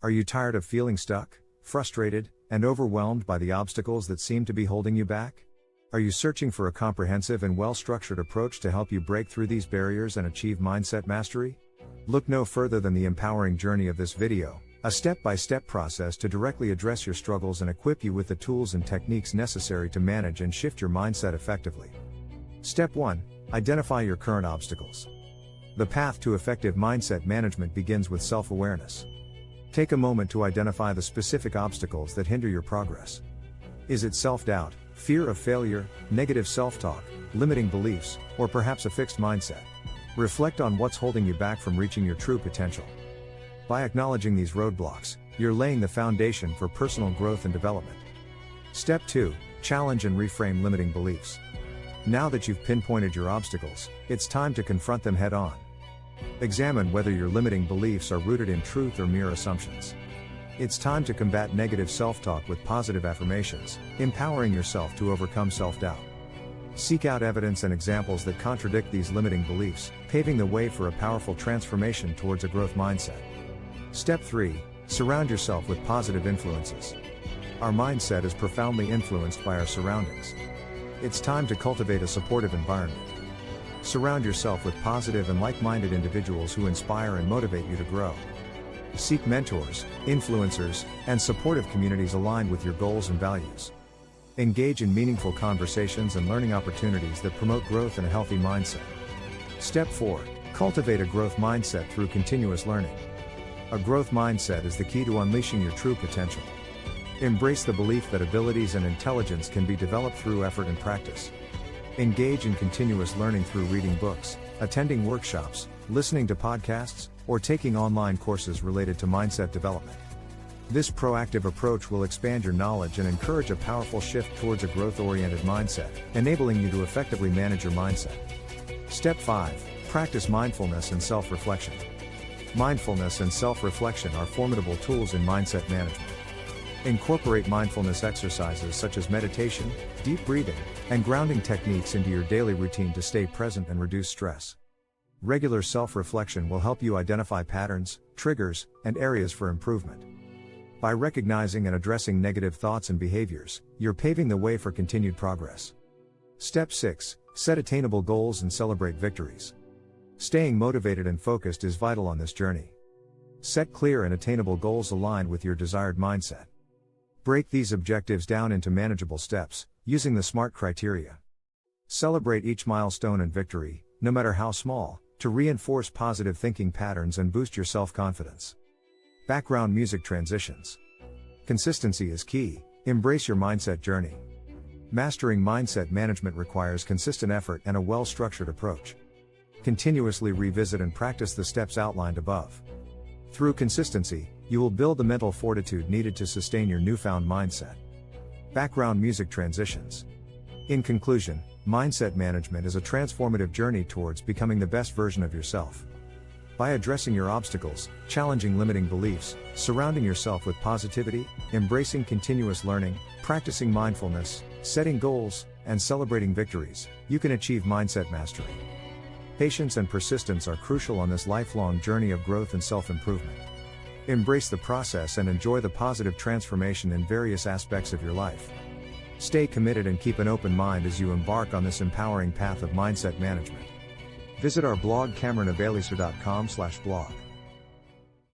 Are you tired of feeling stuck, frustrated, and overwhelmed by the obstacles that seem to be holding you back? Are you searching for a comprehensive and well-structured approach to help you break through these barriers and achieve mindset mastery? Look no further than the empowering journey of this video, a step-by-step process to directly address your struggles and equip you with the tools and techniques necessary to manage and shift your mindset effectively. Step 1. Identify your current obstacles. The path to effective mindset management begins with self-awareness. Take a moment to identify the specific obstacles that hinder your progress. Is it self-doubt, fear of failure, negative self-talk, limiting beliefs, or perhaps a fixed mindset? Reflect on what's holding you back from reaching your true potential. By acknowledging these roadblocks, you're laying the foundation for personal growth and development. Step 2. Challenge and reframe limiting beliefs. Now that you've pinpointed your obstacles, it's time to confront them head-on. Examine whether your limiting beliefs are rooted in truth or mere assumptions. It's time to combat negative self-talk with positive affirmations, empowering yourself to overcome self-doubt. Seek out evidence and examples that contradict these limiting beliefs, paving the way for a powerful transformation towards a growth mindset. Step 3. Surround yourself with positive influences. Our mindset is profoundly influenced by our surroundings. It's time to cultivate a supportive environment. Surround yourself with positive and like-minded individuals who inspire and motivate you to grow. Seek mentors, influencers, and supportive communities aligned with your goals and values. Engage in meaningful conversations and learning opportunities that promote growth and a healthy mindset. Step 4. Cultivate a growth mindset through continuous learning. A growth mindset is the key to unleashing your true potential. Embrace the belief that abilities and intelligence can be developed through effort and practice. Engage in continuous learning through reading books, attending workshops, listening to podcasts, or taking online courses related to mindset development. This proactive approach will expand your knowledge and encourage a powerful shift towards a growth-oriented mindset, enabling you to effectively manage your mindset. Step 5. Practice mindfulness and self-reflection. Mindfulness and self-reflection are formidable tools in mindset management. Incorporate mindfulness exercises such as meditation, deep breathing, and grounding techniques into your daily routine to stay present and reduce stress. Regular self-reflection will help you identify patterns, triggers, and areas for improvement. By recognizing and addressing negative thoughts and behaviors, you're paving the way for continued progress. Step 6. Set attainable goals and celebrate victories. Staying motivated and focused is vital on this journey. Set clear and attainable goals aligned with your desired mindset. Break these objectives down into manageable steps, using the SMART criteria. Celebrate each milestone and victory, no matter how small, to reinforce positive thinking patterns and boost your self-confidence. Background music transitions. Consistency is key. Embrace your mindset journey. Mastering mindset management requires consistent effort and a well-structured approach. Continuously revisit and practice the steps outlined above. Through consistency, you will build the mental fortitude needed to sustain your newfound mindset. Background music transitions. In conclusion, mindset management is a transformative journey towards becoming the best version of yourself. By addressing your obstacles, challenging limiting beliefs, surrounding yourself with positivity, embracing continuous learning, practicing mindfulness, setting goals, and celebrating victories, you can achieve mindset mastery. Patience and persistence are crucial on this lifelong journey of growth and self-improvement. Embrace the process and enjoy the positive transformation in various aspects of your life. Stay committed and keep an open mind as you embark on this empowering path of mindset management. Visit our blog cameronabeliser.com/blog.